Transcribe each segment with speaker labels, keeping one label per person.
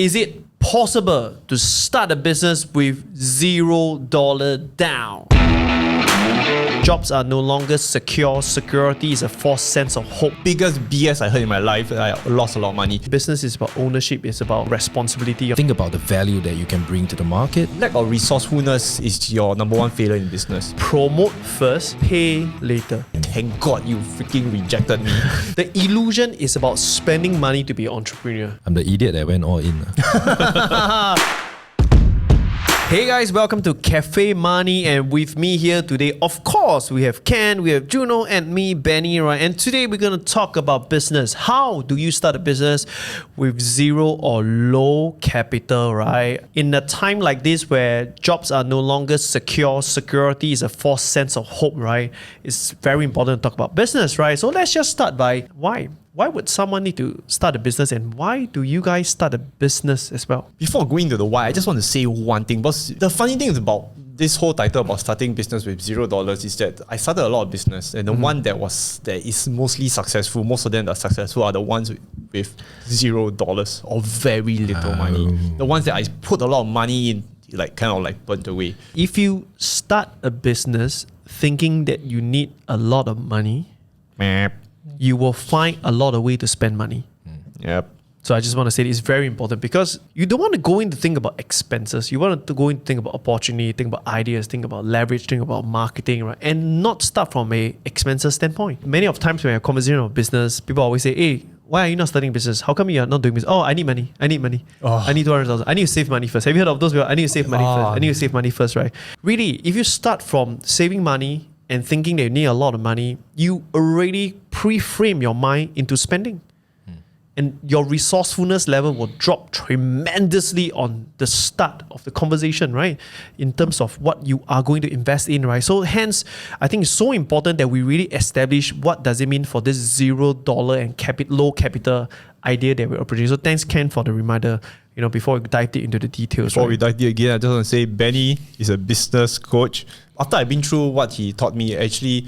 Speaker 1: Is it possible to start a business with $0 down? Jobs are no longer secure. Security is a false sense of hope.
Speaker 2: Biggest BS I heard in my life. I lost a lot of money.
Speaker 1: Business is about ownership. It's about responsibility.
Speaker 3: Think about the value that you can bring to the market.
Speaker 2: Lack of resourcefulness is your number one failure in business.
Speaker 1: Promote first, pay later.
Speaker 2: Thank God you freaking rejected me.
Speaker 1: The illusion is about spending money to be an entrepreneur.
Speaker 3: I'm the idiot that went all in.
Speaker 1: Hey guys, welcome to Cafe Money, and with me here today, of course, we have Ken, we have Juno, and me, Benny, right? And today we're going to talk about business. How do you start a business with zero or low capital, right? In a time like this where jobs are no longer secure, security is a false sense of hope, right? It's very important to talk about business, right? So let's just start by why? Why would someone need to start a business, and why do you guys start a business as well?
Speaker 2: Before going to the why, I just want to say one thing. Because the funny thing is about this whole title about starting business with $0 is that I started a lot of business, and the one that is mostly successful, most of them that are successful are the ones with $0 or very little money. The ones that I put a lot of money in, kind of burnt away.
Speaker 1: If you start a business thinking that you need a lot of money, you will find a lot of ways to spend money.
Speaker 2: Yep.
Speaker 1: So I just want to say it's very important because you don't want to go in to think about expenses. You want to go in to think about opportunity, think about ideas, think about leverage, think about marketing, right? And not start from a expenses standpoint. Many of times when I have conversation about business, people always say, hey, why are you not starting a business? How come you're not doing business? Oh, I need money. I need money. I need $200,000. I need to save money first. Have you heard of those people? I need to save money first. I need to save money first, right? Really, if you start from saving money and thinking that you need a lot of money, you already pre-frame your mind into spending. And your resourcefulness level will drop tremendously on the start of the conversation, right? In terms of what you are going to invest in, right? So hence, I think it's so important that we really establish what does it mean for this $0 and low capital idea that we're approaching. So thanks, Ken, for the reminder. Before we dive into the details.
Speaker 2: Before we dive deep again, I just want to say Benny is a business coach. After I've been through what he taught me, actually,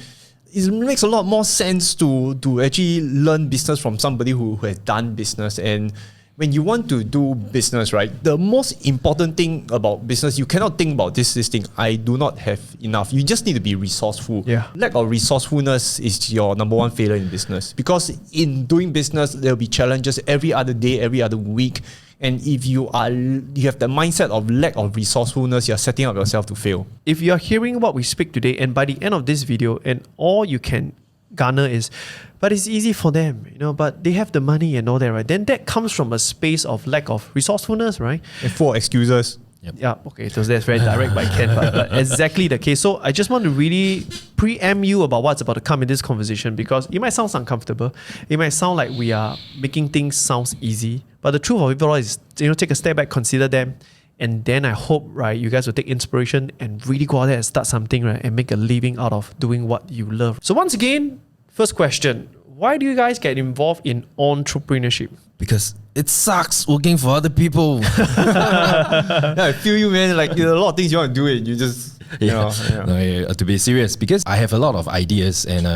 Speaker 2: it makes a lot more sense to actually learn business from somebody who has done business. And when you want to do business, right, the most important thing about business, you cannot think about this thing. I do not have enough. You just need to be resourceful.
Speaker 1: Yeah.
Speaker 2: Lack of resourcefulness is your number one failure in business. Because in doing business, there'll be challenges every other day, every other week. And if you have the mindset of lack of resourcefulness, you're setting up yourself to fail.
Speaker 1: If you're hearing what we speak today, and by the end of this video, and all you can garner is, but it's easy for them, but they have the money and all that, right? Then that comes from a space of lack of resourcefulness, right?
Speaker 2: And for excuses.
Speaker 3: Yep.
Speaker 1: Yeah, okay, so that's very direct by Ken, but exactly the case. So I just want to really preempt you about what's about to come in this conversation, because it might sound uncomfortable. It might sound like we are making things sound easy, but the truth of it all is, take a step back, consider them, and then I hope, right, you guys will take inspiration and really go out there and start something, right, and make a living out of doing what you love. So once again, first question, why do you guys get involved in entrepreneurship?
Speaker 3: Because it sucks working for other people.
Speaker 2: Yeah, I feel you, man. There's a lot of things you want to do and you just...
Speaker 3: To be serious, because I have a lot of ideas and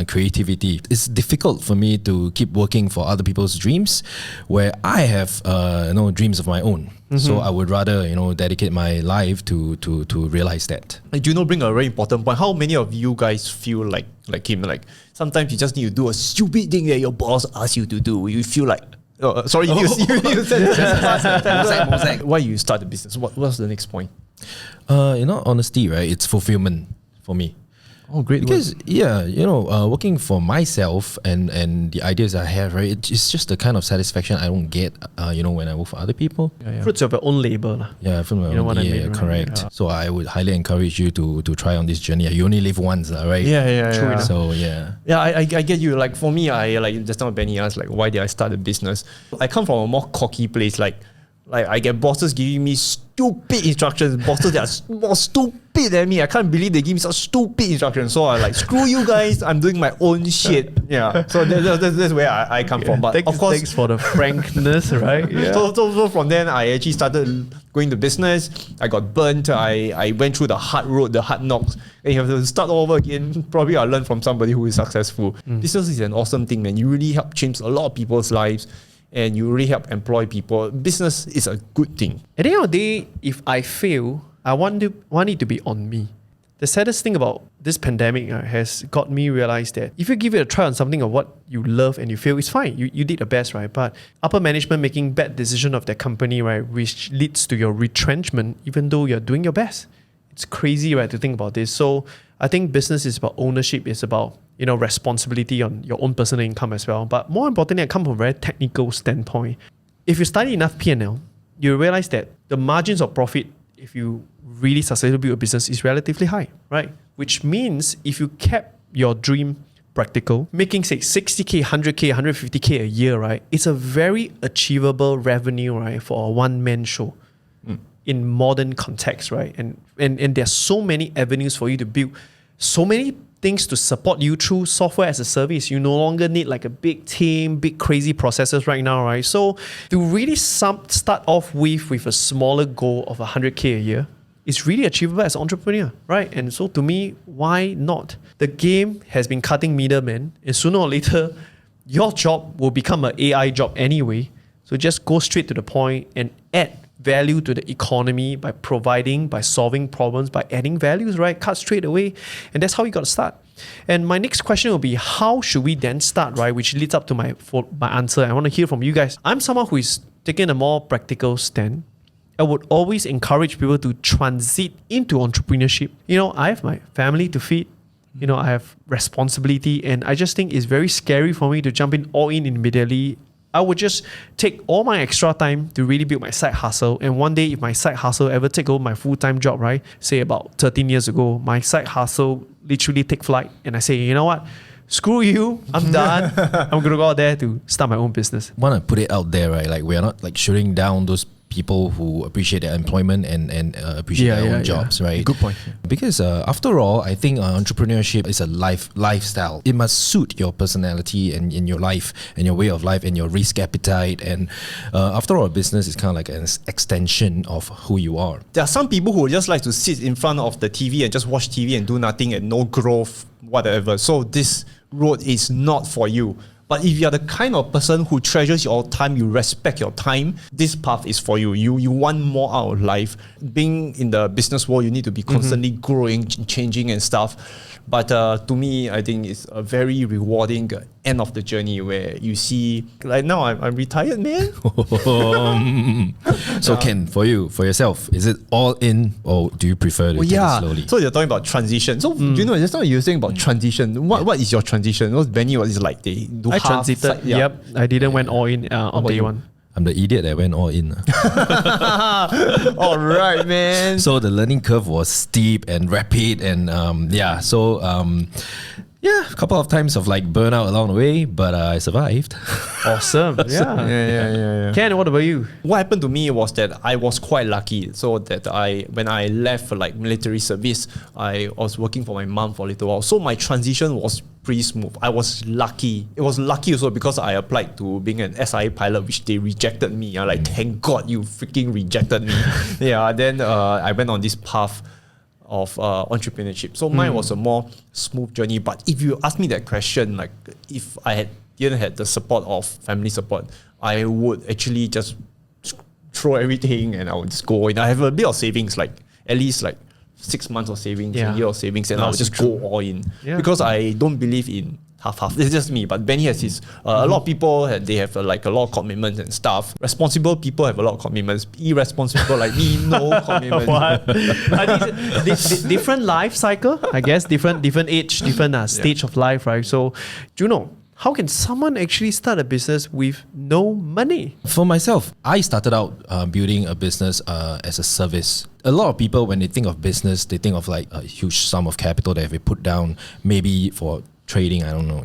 Speaker 3: creativity. It's difficult for me to keep working for other people's dreams, where I have dreams of my own. So I would rather dedicate my life to realize that.
Speaker 2: Juno bring a very important point. How many of you guys feel like him? Sometimes you just need to do a stupid thing that your boss asks you to do. You feel like... sorry, you said why you start the business? What's the next point?
Speaker 3: Honesty, right? It's fulfillment for me.
Speaker 2: Oh, great.
Speaker 3: Because, working for myself and the ideas I have, right, it's just the kind of satisfaction I don't get, when I work for other people.
Speaker 1: Yeah. Fruits of your own labor.
Speaker 3: Yeah, from my own,
Speaker 1: right?
Speaker 3: Correct.
Speaker 1: Yeah.
Speaker 3: So I would highly encourage you to try on this journey. You only live once, right?
Speaker 2: Yeah.
Speaker 3: So, yeah.
Speaker 2: Yeah, I get you. For me, just now Benny asked, why did I start a business? I come from a more cocky place, I get bosses giving me stupid instructions, bosses that are more stupid than me. I can't believe they give me such stupid instructions. So I'm screw you guys, I'm doing my own shit. Yeah. So that's where I come from. But of course,
Speaker 1: thanks for the frankness, right? Yeah.
Speaker 2: So from then, I actually started going to business. I got burnt. I went through the hard road, the hard knocks. And you have to start all over again. Probably I'll learn from somebody who is successful. Business is an awesome thing, man. You really help change a lot of people's lives. and you really help employ people, business is a good thing.
Speaker 1: At the end of the day, if I fail, I want it to be on me. The saddest thing about this pandemic has got me realize that if you give it a try on something of what you love and you fail, it's fine. You did the best, right? But upper management making bad decision of their company, right, which leads to your retrenchment, even though you're doing your best. It's crazy, right, to think about this. So I think business is about ownership. It's about, responsibility on your own personal income as well. But more importantly, I come from a very technical standpoint. If you study enough P&L, you realize that the margins of profit, if you really successfully build a business, is relatively high, right? Which means if you kept your dream practical, making say 60K, 100K, 150K a year, right? It's a very achievable revenue, right, for a one-man show in modern context, right? And there's so many avenues for you to build so many things to support you through software as a service. You no longer need like a big team, big crazy processes right now, right? So to really start off with a smaller goal of 100K a year, it's really achievable as an entrepreneur, right? And so to me, why not? The game has been cutting middlemen, and sooner or later, your job will become an AI job anyway. So just go straight to the point and add value to the economy by solving problems, by adding values, right? Cut straight away. And that's how you got to start. And my next question will be, how should we then start, right? Which leads up to my answer. I want to hear from you guys. I'm someone who is taking a more practical stand. I would always encourage people to transit into entrepreneurship. I have my family to feed. I have responsibility. And I just think it's very scary for me to jump in all in immediately. I would just take all my extra time to really build my side hustle. And one day, if my side hustle ever take over my full-time job, right? Say about 13 years ago, my side hustle literally take flight. And I say, you know what? Screw you. I'm done. I'm going to go out there to start my own business.
Speaker 3: Want to put it out there, right? Like, we are not like shooting down those people who appreciate their employment and appreciate their own jobs, right?
Speaker 2: Good point.
Speaker 3: Because after all, I think entrepreneurship is a lifestyle. It must suit your personality and in your life and your way of life and your risk appetite. And after all, a business is kind of like an extension of who you are.
Speaker 2: There are some people who just like to sit in front of the TV and just watch TV and do nothing and no growth, whatever. So this road is not for you. But if you're the kind of person who treasures your time, you respect your time, this path is for you. You want more out of life. Being in the business world, you need to be constantly growing, changing and stuff. But to me, I think it's a very rewarding end of the journey where you see, like now I'm retired, man.
Speaker 3: So Ken, for yourself, is it all in or do you prefer to take it slowly?
Speaker 2: So you're talking about transition. So just now you're saying about transition. What is your transition? What's Benny? What is it like? They do
Speaker 1: I transited. Yep. I didn't went all in on day one.
Speaker 3: I'm the idiot that went all in.
Speaker 2: All right, man.
Speaker 3: So the learning curve was steep and rapid, and a couple of times of like burnout along the way, but I survived.
Speaker 1: Awesome. Yeah. Ken, what about you?
Speaker 2: What happened to me was that I was quite lucky. So that when I left for like military service, I was working for my mom for a little while. So my transition was pretty smooth. I was lucky. It was lucky also because I applied to being an SIA pilot, which they rejected me. I'm like, thank God you freaking rejected me. Then I went on this path of entrepreneurship. So mine was a more smooth journey. But if you ask me that question, like if I didn't have the support of family support, I would actually just throw everything and I would just go in. I have a bit of savings, like at least like 6 months of savings, a year of savings, and I would just go all in. Because I don't believe in half. It's just me. But Benny has his, a lot of people, they have like a lot of commitments and stuff. Responsible people have a lot of commitments. Irresponsible like me, no commitments.
Speaker 1: What? I think different life cycle, I guess, different age, different stage of life, right? So, Juno, how can someone actually start a business with no money?
Speaker 3: For myself, I started out building a business as a service. A lot of people, when they think of business, they think of like a huge sum of capital that they put down, maybe for trading, I don't know,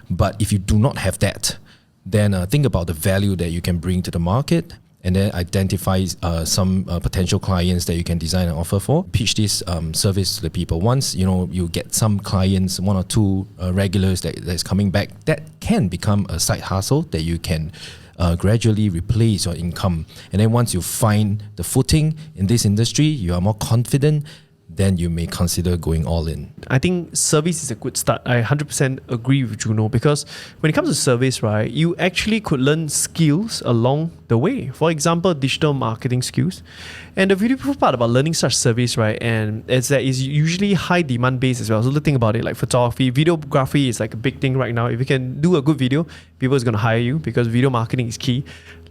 Speaker 3: But if you do not have that, then think about the value that you can bring to the market, and then identify some potential clients that you can design an offer for. Pitch this service to the people. Once you get some clients, 1 or 2 regulars that's coming back, that can become a side hustle that you can gradually replace your income. And then once you find the footing in this industry, you are more confident, then you may consider going all in.
Speaker 1: I think service is a good start. I 100% agree with Juno, because when it comes to service, right, you actually could learn skills along the way. For example, digital marketing skills. And the beautiful part about learning such service, right, and is that it's usually high demand based as well. So think about it, like photography, videography is like a big thing right now. If you can do a good video, people is going to hire you because video marketing is key.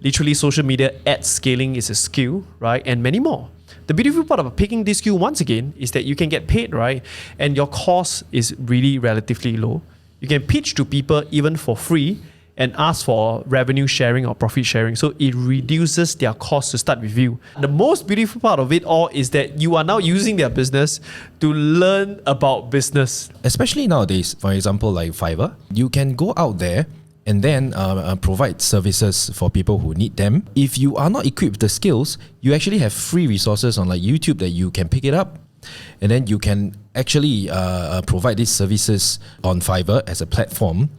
Speaker 1: Literally, social media ad scaling is a skill, right, and many more. The beautiful part about picking this skill once again is that you can get paid, right? And your cost is really relatively low. You can pitch to people even for free and ask for revenue sharing or profit sharing. So it reduces their cost to start with you. The most beautiful part of it all is that you are now using their business to learn about business.
Speaker 3: Especially nowadays, for example, like Fiverr, you can go out there and then provide services for people who need them. If you are not equipped with the skills, you actually have free resources on like YouTube that you can pick it up. And then you can actually provide these services on Fiverr as a platform.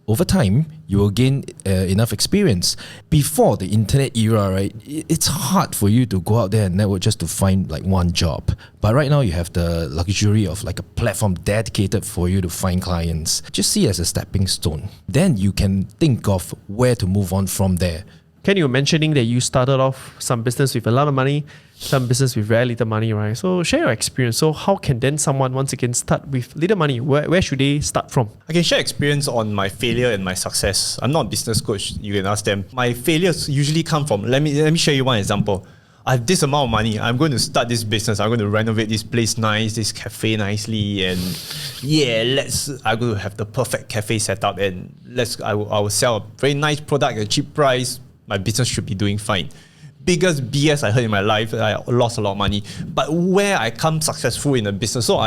Speaker 3: Over time, you will gain enough experience. Before the internet era, right, it's hard for you to go out there and network just to find like one job. But right now, you have the luxury of like a platform dedicated for you to find clients. Just see it as a stepping stone. Then you can think of where to move on from there.
Speaker 1: Ken, you were mentioning that you started off some business with a lot of money, some business with very little money, right? So share your experience. So how can then someone once again start with little money? Where should they start from?
Speaker 2: I can share experience on my failure and my success. I'm not a business coach. You can ask them. My failures usually come from, let me share you one example. I have this amount of money. I'm going to start this business. I'm going to renovate this place nice, this cafe nicely, and I'm going to have the perfect cafe set up, and I will sell a very nice product at a cheap price. My business should be doing fine. Biggest BS I heard in my life, I lost a lot of money. But where I come successful in a business, so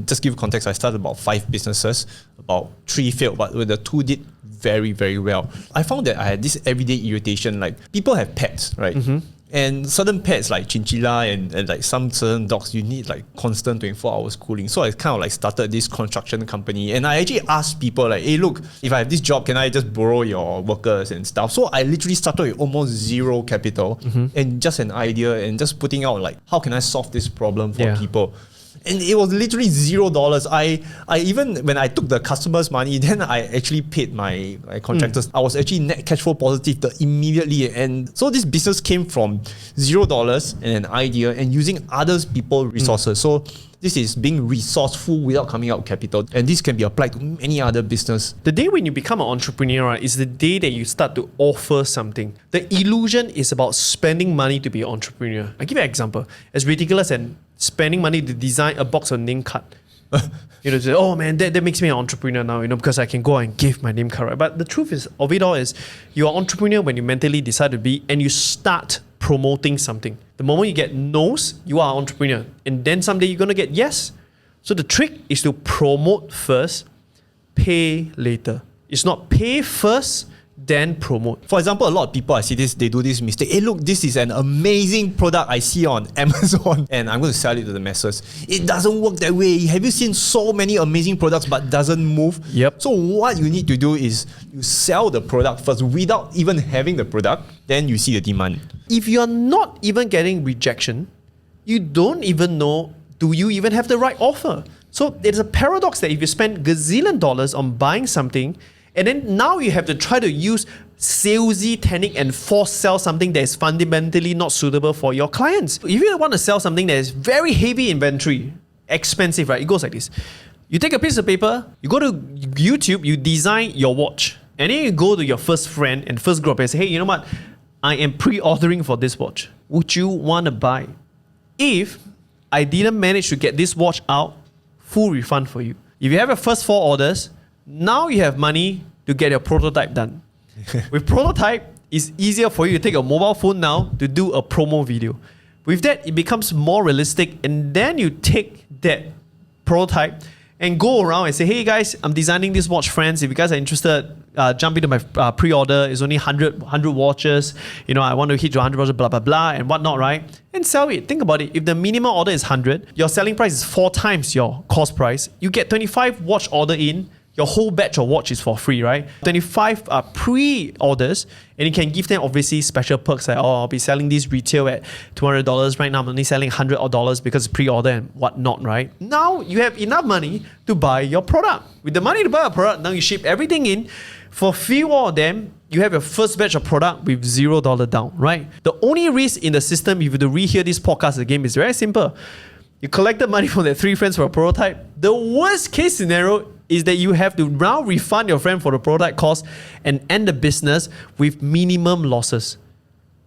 Speaker 2: just give context, I started about 5 businesses, about 3 failed, but the 2 did very, very well. I found that I had this everyday irritation, like people have pets, right? Mm-hmm. And certain pets like chinchilla and like some certain dogs, you need like constant 24 hours cooling. So I kind of like started this construction company, and I actually asked people like, hey, look, if I have this job, can I just borrow your workers and stuff? So I literally started with almost zero capital and just an idea and just putting out like, how can I solve this problem for people? And it was literally $0. I even, when I took the customer's money, then I actually paid my contractors. I was actually net cash flow positive immediately. And so this business came from $0 and an idea and using others people's resources. So this is being resourceful without coming out capital. And this can be applied to many other business.
Speaker 1: The day when you become an entrepreneur, right, is the day that you start to offer something. The illusion is about spending money to be an entrepreneur. I'll give you an example. As ridiculous and spending money to design a box of name card. Say, oh man, that makes me an entrepreneur now, because I can go and give my name card, right? But the truth of it all is you're an entrepreneur when you mentally decide to be and you start promoting something. The moment you get no's, you are an entrepreneur. And then someday you're going to get yes. So the trick is to promote first, pay later. It's not pay first, then promote.
Speaker 2: For example, a lot of people, I see this, they do this mistake. Hey, look, this is an amazing product I see on Amazon and I'm going to sell it to the masses. It doesn't work that way. Have you seen so many amazing products but doesn't move?
Speaker 1: Yep.
Speaker 2: So what you need to do is you sell the product first without even having the product, then you see the demand.
Speaker 1: If you're not even getting rejection, you don't even know, do you even have the right offer? So it's a paradox that if you spend gazillion dollars on buying something, and then now you have to try to use salesy technique and force sell something that is fundamentally not suitable for your clients. If you want to sell something that is very heavy inventory, expensive, right? It goes like this. You take a piece of paper, you go to YouTube, you design your watch, and then you go to your first friend and first group and say, hey, you know what? I am pre-ordering for this watch. Would you want to buy? If I didn't manage to get this watch out, full refund for you. If you have your first 4 orders, now you have money to get your prototype done. With prototype, it's easier for you to take a mobile phone now to do a promo video. With that, it becomes more realistic, and then you take that prototype and go around and say, hey guys, I'm designing this watch, friends. If you guys are interested, jump into my pre-order. It's only 100 watches. I want to hit your 100 watches, blah, blah, blah, and whatnot, right? And sell it. Think about it. If the minimum order is 100, your selling price is 4 times your cost price. You get 25 watch order in, your whole batch of watch is for free, right? 25 are pre-orders, and you can give them obviously special perks like, I'll be selling this retail at $200. Right now, I'm only selling $100 because it's pre-order and whatnot, right? Now you have enough money to buy your product. With the money to buy a product, now you ship everything in. For few of them, you have your first batch of product with $0 down, right? The only risk in the system, if you were to rehear this podcast again, is very simple. You collected money from their 3 friends for a prototype. The worst case scenario is that you have to now refund your friend for the prototype cost and end the business with minimum losses.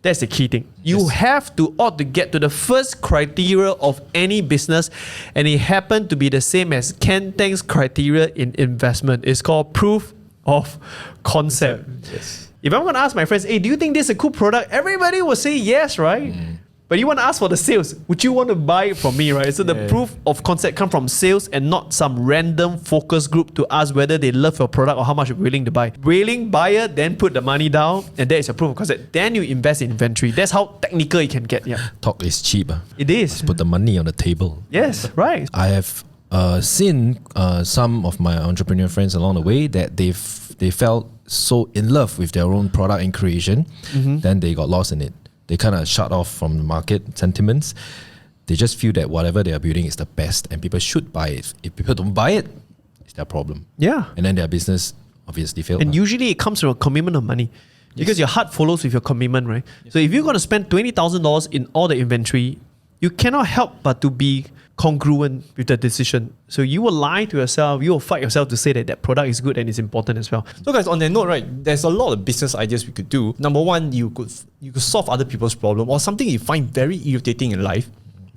Speaker 1: That's the key thing. You have to ought to get to the first criteria of any business, and it happened to be the same as Ken Tang's criteria in investment. It's called proof of concept.
Speaker 2: Yes.
Speaker 1: If I'm going to ask my friends, hey, do you think this is a cool product? Everybody will say yes, right? But you want to ask for the sales. Would you want to buy it from me, right? So the proof of concept come from sales and not some random focus group to ask whether they love your product or how much you're willing to buy. Willing buyer, then put the money down, and that is your proof of concept. Then you invest in inventory. That's how technical it can get. Yeah,
Speaker 3: Talk is cheap.
Speaker 1: it is.
Speaker 3: Put the money on the table.
Speaker 1: Yes, right.
Speaker 3: I have seen some of my entrepreneur friends along the way that they felt so in love with their own product and creation, then they got lost in it. They kind of shut off from the market sentiments. They just feel that whatever they are building is the best and people should buy it. If people don't buy it, it's their problem.
Speaker 1: Yeah.
Speaker 3: And then their business obviously failed.
Speaker 1: And usually it comes from a commitment of money. Because your heart follows with your commitment, right? So if you're going to spend $20,000 in all the inventory, you cannot help but to be congruent with the decision. So you will lie to yourself, you will fight yourself to say that that product is good and is important as well.
Speaker 2: So guys, on that note, right, there's a lot of business ideas we could do. Number one, you could solve other people's problem or something you find very irritating in life,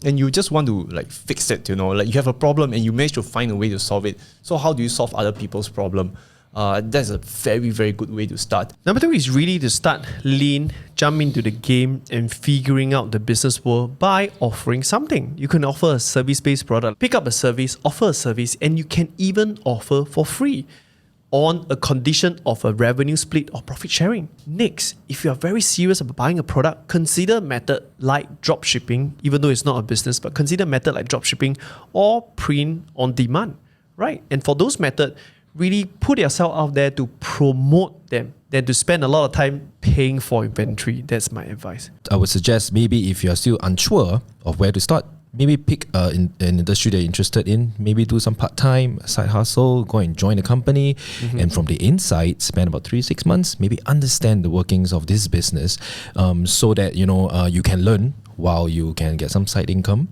Speaker 2: and you just want to like fix it, you know, like you have a problem and you manage to find a way to solve it. So how do you solve other people's problem? That's a very, very good way to start.
Speaker 1: Number 2 is really to start lean, jump into the game and figuring out the business world by offering something. You can offer a service-based product, pick up a service, offer a service, and you can even offer for free on a condition of a revenue split or profit sharing. Next, if you are very serious about buying a product, consider a method like drop shipping, even though it's not a business, but consider a method like drop shipping or print on demand, right? And for those methods, really put yourself out there to promote them than to spend a lot of time paying for inventory. That's my advice.
Speaker 3: I would suggest maybe if you're still unsure of where to start, maybe pick an industry that you're interested in, maybe do some part-time side hustle, go and join a company, and from the inside, spend about 3-6 months, maybe understand the workings of this business, so that you can learn while you can get some side income.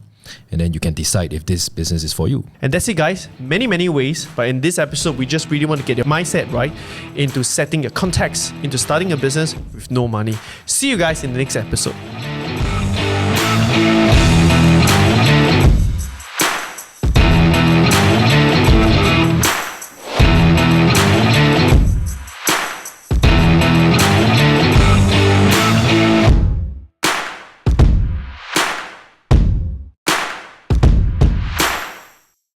Speaker 3: And then you can decide if this business is for you.
Speaker 1: And that's it, guys. Many, many ways. But in this episode, we just really want to get your mindset right into setting your context, into starting a business with no money. See you guys in the next episode.